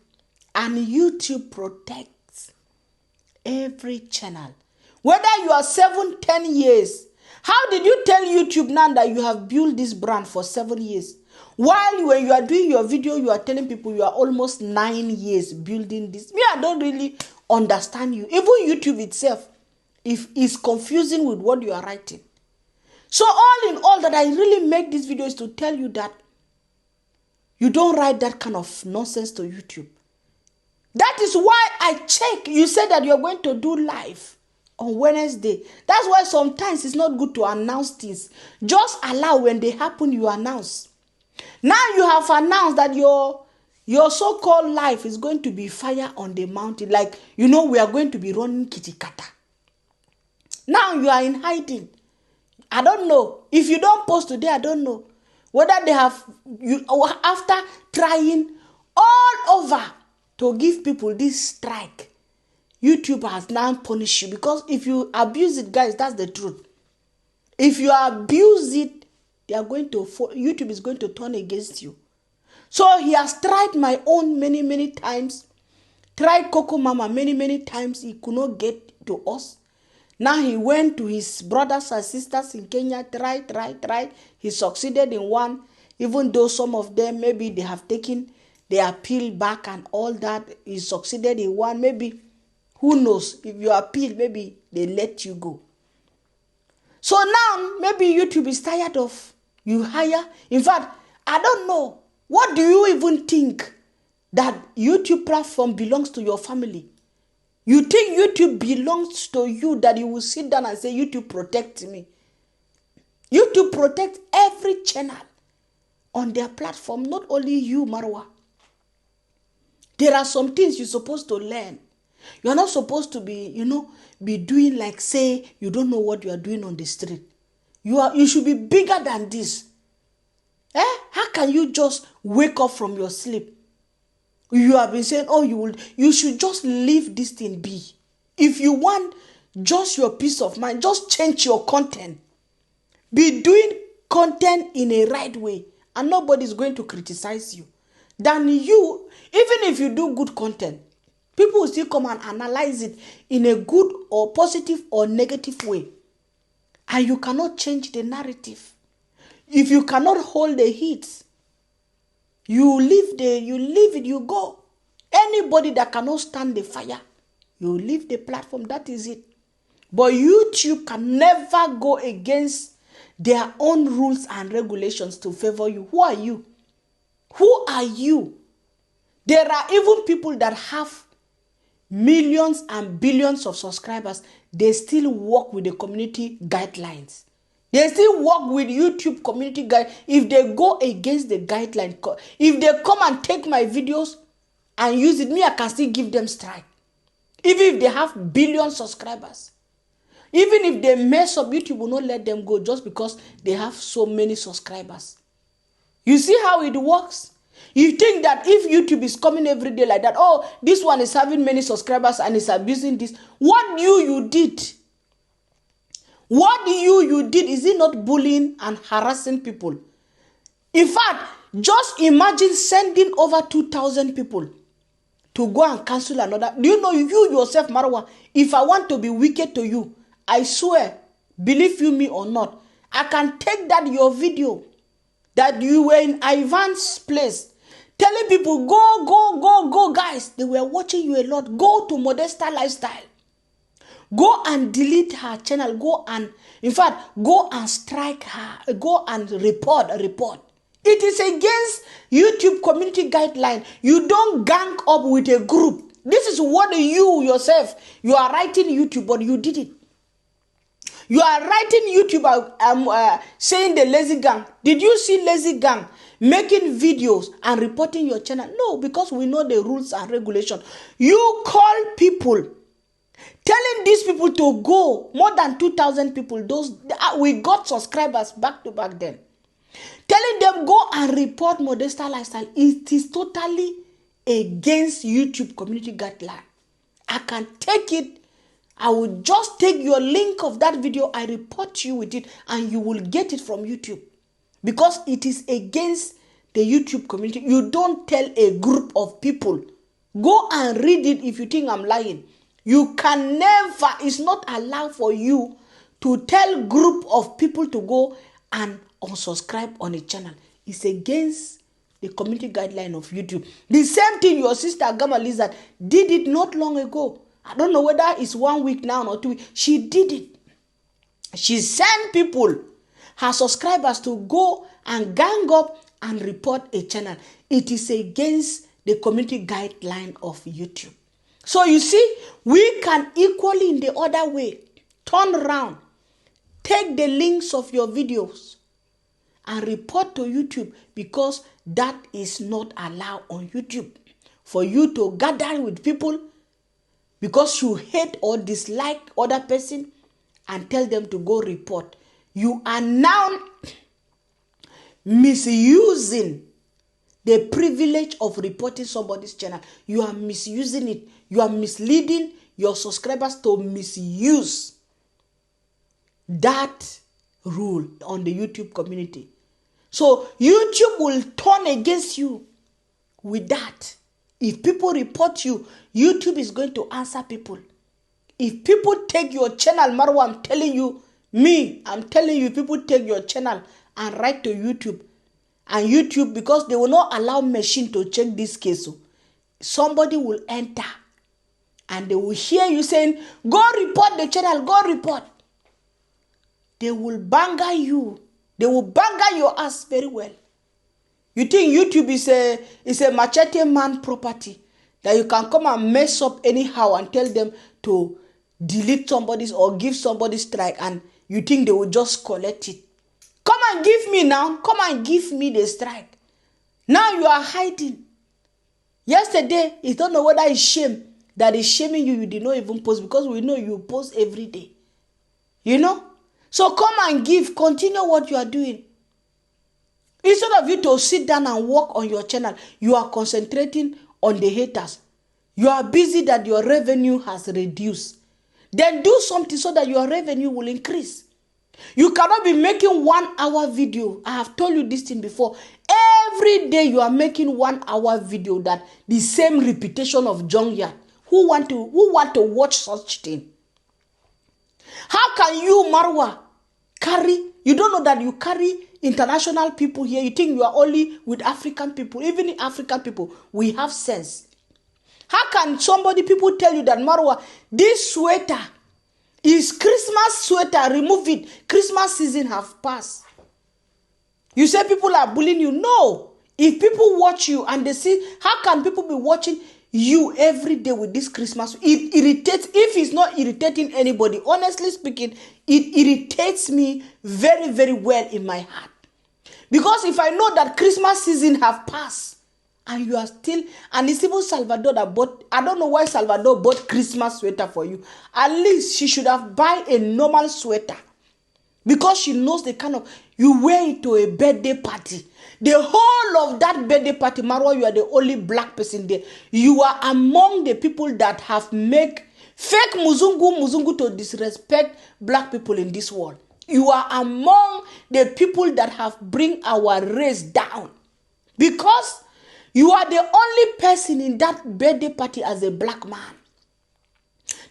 and YouTube protects every channel. Whether you are 7-10 years, how did you tell YouTube now that you have built this brand for 7 years? While when you are doing your video, you are telling people you are almost 9 years building this. Me, I don't really understand you. Even YouTube itself is confusing with what you are writing. So all in all, that I really make this video is to tell you that you don't write that kind of nonsense to YouTube. That is why I check. You said that you're going to do live on Wednesday. That's why sometimes it's not good to announce things. Just allow when they happen, you announce. Now you have announced that your your so-called life is going to be fire on the mountain. Like, we are going to be running kitikata. Now you are in hiding. I don't know. If you don't post today, I don't know whether they have, after trying all over to give people this strike, YouTube has now punished you. Because if you abuse it, guys, that's the truth. If you abuse it, YouTube is going to turn against you. So he has tried my own many, many times. Tried Coco Mama many, many times. He could not get to us. Now he went to his brothers and sisters in Kenya. Tried. He succeeded in one. Even though some of them, maybe they have taken their appeal back and all that. He succeeded in one. Maybe, who knows? If you appeal, maybe they let you go. So now, maybe YouTube is tired of you hire. In fact, I don't know. What do you even think that YouTube platform belongs to your family? You think YouTube belongs to you, that you will sit down and say, YouTube protect me? YouTube protect every channel on their platform, not only you, Marwa. There are some things you're supposed to learn. You're not supposed to be, be doing like, say, you don't know what you are doing on the street. You should be bigger than this. How can you just wake up from your sleep? You have been saying, you should just leave this thing be. If you want just your peace of mind, just change your content. Be doing content in a right way, and nobody's going to criticize you. Than you, even if you do good content, people will still come and analyze it in a good or positive or negative way. And you cannot change the narrative. If you cannot hold the heat, you leave it, you go. Anybody that cannot stand the fire, you leave the platform, that is it. But YouTube can never go against their own rules and regulations to favor you. Who are you? Who are you? There are even people that have millions and billions of subscribers. They still work with the community guidelines. They still work with YouTube community guide. If they go against the guideline, if they come and take my videos and use it, I can still give them strike. Even if they have billion subscribers. Even if they mess up, YouTube will not let them go just because they have so many subscribers. You see how it works? You think that if YouTube is coming every day like that, this one is having many subscribers and is abusing this. What you did? What you did, is it not bullying and harassing people? In fact, just imagine sending over 2,000 people to go and cancel another. Do you know, you yourself, Marwa, if I want to be wicked to you, I swear, believe you me or not, I can take that your video that you were in Ivan's place, telling people, go, guys. They were watching you a lot. Go to Modesta Lifestyle. Go and delete her channel. Go and strike her. Go and report. It is against YouTube community guideline. You don't gang up with a group. This is what you yourself, you are writing YouTube, but you did it. You are writing YouTube, saying the lazy gang. Did you see lazy gang making videos and reporting your channel? No, because we know the rules and regulations. You call people, telling these people to go, more than 2,000 people, we got subscribers back to back then. Telling them go and report Modesta Lifestyle. It is totally against YouTube community guideline. I can take it. I will just take your link of that video. I report you with it and you will get it from YouTube. Because it is against the YouTube community. You don't tell a group of people. Go and read it if you think I'm lying. You can never, it's not allowed for you to tell group of people to go and unsubscribe on a channel. It's against the community guideline of YouTube. The same thing your sister Gama Lizard did it not long ago. I don't know whether it's 1 week now or 2 weeks. She did it. She sent people, her subscribers, to go and gang up and report a channel. It is against the community guideline of YouTube. So you see, we can equally in the other way turn around, take the links of your videos and report to YouTube because That is not allowed on YouTube. For you to gather with people because you hate or dislike other person and tell them to go report. You are now misusing the privilege of reporting somebody's channel. You are misusing it. You are misleading your subscribers to misuse that rule on the YouTube community. So YouTube will turn against you with that. If people report you, YouTube is going to answer people. If people take your channel, Marwa, I'm telling you, people take your channel and write to YouTube. And YouTube, because they will not allow machine to check this case, somebody will enter and they will hear you saying, go report the channel, go report. They will banger you. They will banger your ass very well. You think YouTube is a machete man property that you can come and mess up anyhow and tell them to delete somebody's or give somebody strike, and you think they will just collect it? Come and give me now. Come and give me the strike. Now you are hiding. Yesterday, you don't know whether it's shame that is shaming you. You did not even post, because we know you post every day. You know? So come and give. Continue what you are doing. Instead of you to sit down and work on your channel, you are concentrating on the haters. You are busy that your revenue has reduced. Then do something so that your revenue will increase. You cannot be making 1 hour video. I have told you this thing before. Every day you are making 1 hour video, that the same repetition of junkyard. Who want to watch such thing? How can you, Marwa, carry? You don't know that you carry international people here. You think you are only with African people. Even African people, we have sense. How can people tell you that, Marwa, this sweater is Christmas sweater, remove it. Christmas season have passed. You say people are bullying you. No. If people watch you and they see, how can people be watching you every day with this Christmas? It irritates. If it's not irritating anybody, honestly speaking, it irritates me very, very well in my heart. Because if I know that Christmas season have passed, and you are still, and it's even Salvador that bought, I don't know why Salvador bought Christmas sweater for you. At least she should have buy a normal sweater. Because she knows the kind of, you wear it to a birthday party. The whole of that birthday party, Marwa, you are the only black person there. You are among the people that have make fake muzungu to disrespect black people in this world. You are among the people that have bring our race down. Because you are the only person in that birthday party as a black man.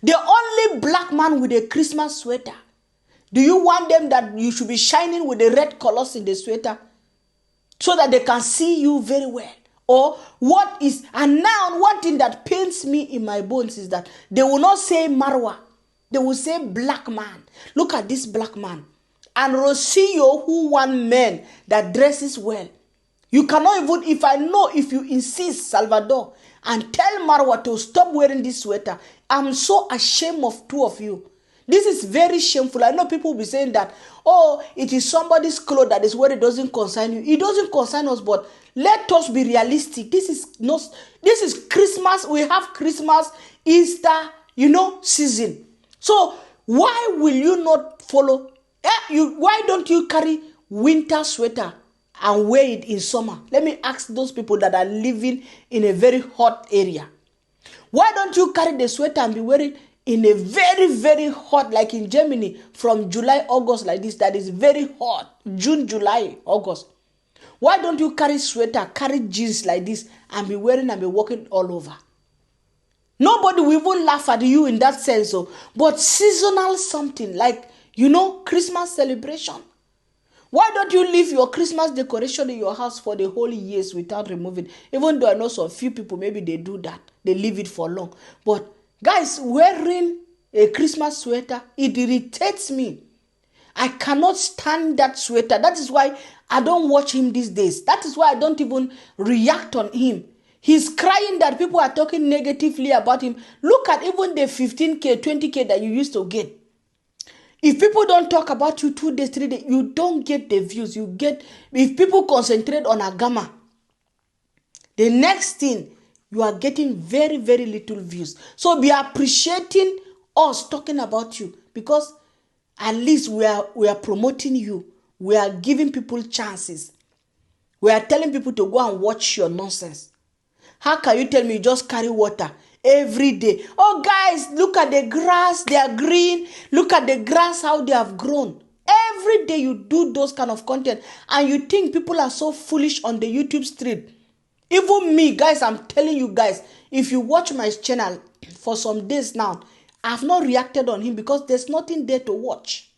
The only black man with a Christmas sweater. Do you want them that you should be shining with the red colors in the sweater so that they can see you very well? Or what is, and now one thing that pains me in my bones is that they will not say Marwa. They will say black man. Look at this black man. And Rosillo, who want men that dresses well. You cannot even, if you insist, Salvador, and tell Marwa to stop wearing this sweater, I'm so ashamed of two of you. This is very shameful. I know people will be saying that, oh, it is somebody's clothes that is where it doesn't concern you. It doesn't concern us, but let us be realistic. This is Christmas. We have Christmas, Easter, season. So why will you not follow? Why don't you carry winter sweater and wear it in summer? Let me ask those people that are living in a very hot area. Why don't you carry the sweater and be wearing in a very, very hot, like in Germany, from July, August like this, that is very hot, June, July, August. Why don't you carry sweater, carry jeans like this and be wearing and be walking all over? Nobody will even laugh at you in that sense. But seasonal something like, Christmas celebration. Why don't you leave your Christmas decoration in your house for the whole years without removing? Even though I know some few people, maybe they do that. They leave it for long. But guys, wearing a Christmas sweater, it irritates me. I cannot stand that sweater. That is why I don't watch him these days. That is why I don't even react on him. He's crying that people are talking negatively about him. Look at even the 15K, 20K that you used to get. If people don't talk about you 2 days, 3 days, you don't get the views. If people concentrate on Agama, The next thing, you are getting very, very little views. So be appreciating us talking about you, because at least we are promoting you. We are giving people chances. We are telling people to go and watch your nonsense. How can you tell me you just carry water every day? Oh, guys, look at the grass. They are green. Look at the grass, how they have grown. Every day you do those kind of content, and you think people are so foolish on the YouTube street. Even me, guys, I'm telling you guys, if you watch my channel for some days now, I've not reacted on him because there's nothing there to watch.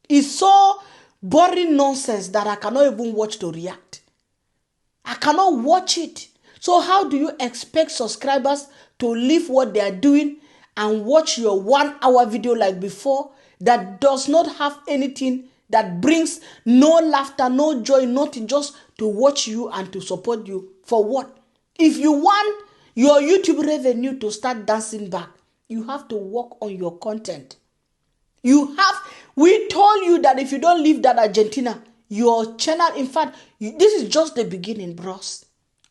It's so boring nonsense that I cannot even watch to react. I cannot watch it. So how do you expect subscribers to leave what they are doing and watch your 1 hour video like before that does not have anything, that brings no laughter, no joy, nothing, just to watch you and to support you? For what? If you want your YouTube revenue to start dancing back, you have to work on your content. We told you that if you don't leave that Argentina, your channel, in fact, this is just the beginning, bros.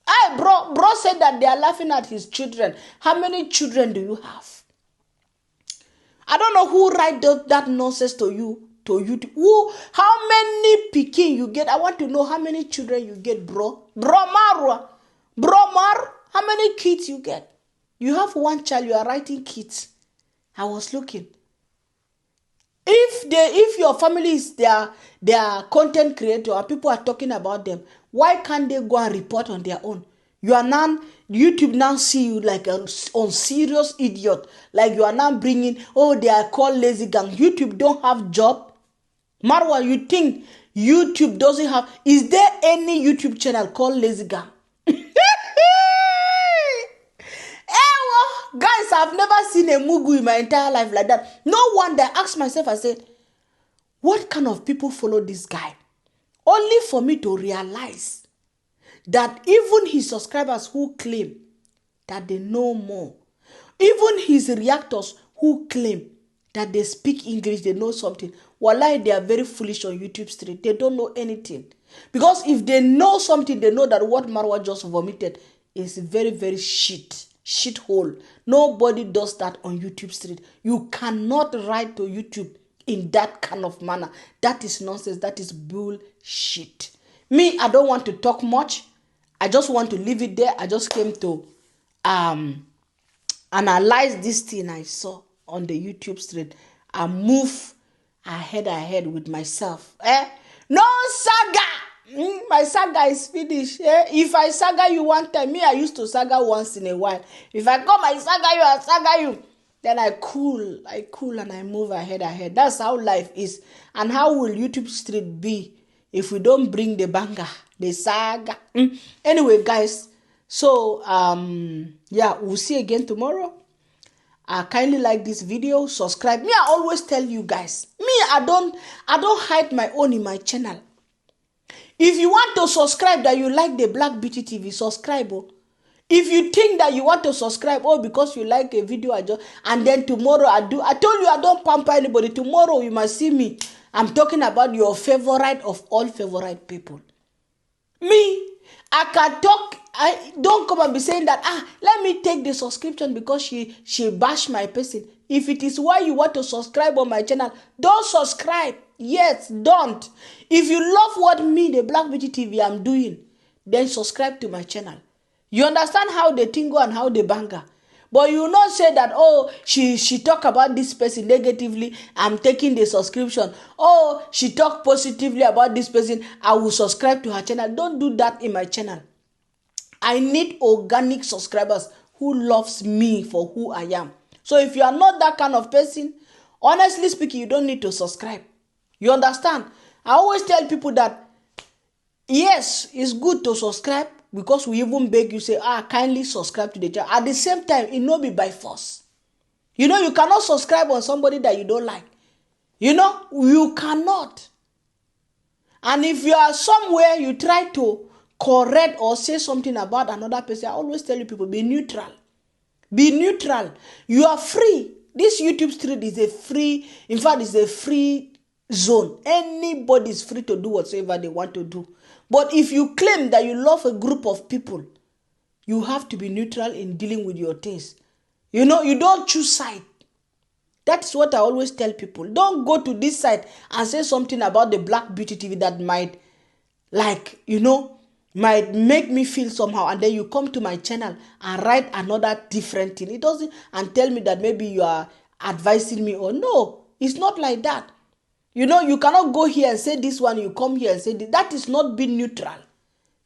Hey, bro said that they are laughing at his children. How many children do you have? I don't know who write that nonsense to you, to YouTube. How many pikin you get? I want to know how many children you get, bro. Marwa. How many kids you get? You have one child, you are writing kids. I was looking. If your family is their content creator and people are talking about them, why can't they go and report on their own? YouTube now see you like a unserious idiot. Like you are now bringing, they are called lazy gang. YouTube don't have job. Marwa, you think YouTube doesn't have, is there any YouTube channel called lazy gang? Guys, I've never seen a mugu in my entire life like that. No wonder I asked myself, I said, what kind of people follow this guy? Only for me to realize that even his subscribers who claim that they know more, even his reactors who claim that they speak English, they know something, wallahi, they are very foolish on YouTube street. They don't know anything. Because if they know something, they know that what Marwa just vomited is very, very shithole. Nobody does that on YouTube street. You cannot write to YouTube in that kind of manner. That is nonsense. That is bullshit. Me, I don't want to talk much. I just want to leave it there. I just came to analyze this thing I saw on the YouTube street and move ahead with myself. No saga. My saga is finished. If I saga you one time, me, I used to saga once in a while. If I come, I saga you, I saga you. Then I cool and I move ahead. That's how life is. And how will YouTube street be if we don't bring the banger, the saga? Anyway, guys, so we'll see you again tomorrow. Kindly like this video, subscribe. Me, I always tell you guys, me, I don't hide my own in my channel. If you want to subscribe that you like the Black Beauty TV, subscribe. If you think that you want to subscribe, because you like a video, and then tomorrow I told you I don't pamper anybody. Tomorrow you must see me. I'm talking about your favorite of all favorite people. Me, I can talk. I don't come and be saying that, let me take the subscription because she bashed my person. If it is why you want to subscribe on my channel, don't subscribe. Yes, don't. If you love what me, the Black Beauty TV, I'm doing, then subscribe to my channel. You understand how they tingle and how they banger. But you will not say that, she talk about this person negatively, I'm taking the subscription. She talk positively about this person, I will subscribe to her channel. Don't do that in my channel. I need organic subscribers who loves me for who I am. So if you are not that kind of person, honestly speaking, you don't need to subscribe. You understand? I always tell people that, yes, it's good to subscribe because we even beg you, say, kindly subscribe to the channel. At the same time, it not be by force. You cannot subscribe on somebody that you don't like. You cannot. And if you are somewhere, you try to correct or say something about another person, I always tell you people, be neutral. Be neutral. You are free. This YouTube street is a free zone. Anybody is free to do whatsoever they want to do. But if you claim that you love a group of people, you have to be neutral in dealing with your things. You know, you don't choose side. That's what I always tell people. Don't go to this side and say something about the Black Beauty TV that might, like, you know, might make me feel somehow, and then you come to my channel and write another different thing. It doesn't, and tell me that maybe you are advising me, or no, it's not like that. You know, you cannot go here and say this one, you come here and say this. That is not being neutral.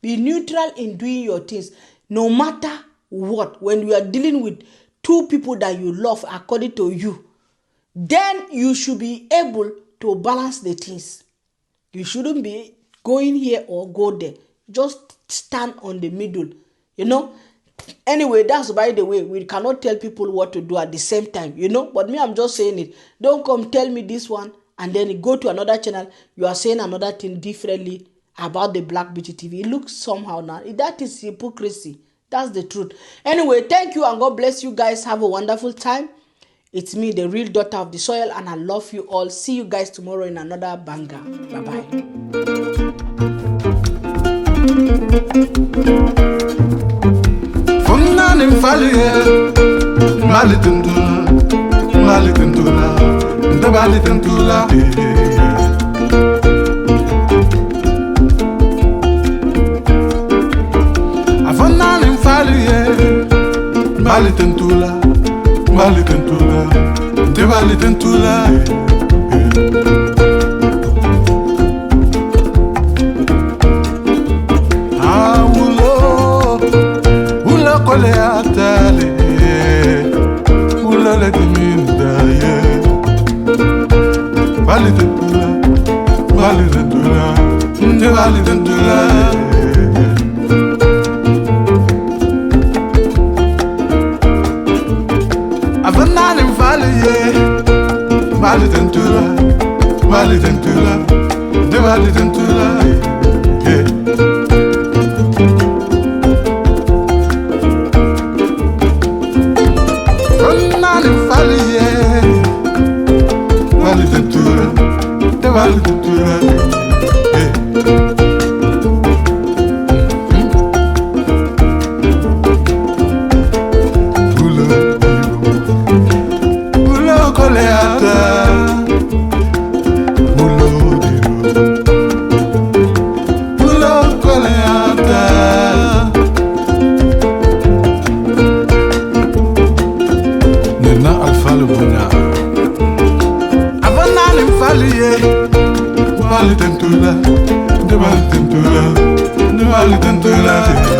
Be neutral in doing your things, no matter what. When you are dealing with two people that you love according to you, then you should be able to balance the things. You shouldn't be going here or go there. Just stand on the middle, you know. Anyway, that's by the way, we cannot tell people what to do at the same time, you know. But me, I'm just saying it. Don't come tell me this one and then go to another channel. You are saying another thing differently about the Black Beauty TV. It looks somehow now. That is hypocrisy. That's the truth. Anyway, thank you and God bless you guys. Have a wonderful time. It's me, the real daughter of the soil, and I love you all. See you guys tomorrow in another banger. Bye-bye. Debunking.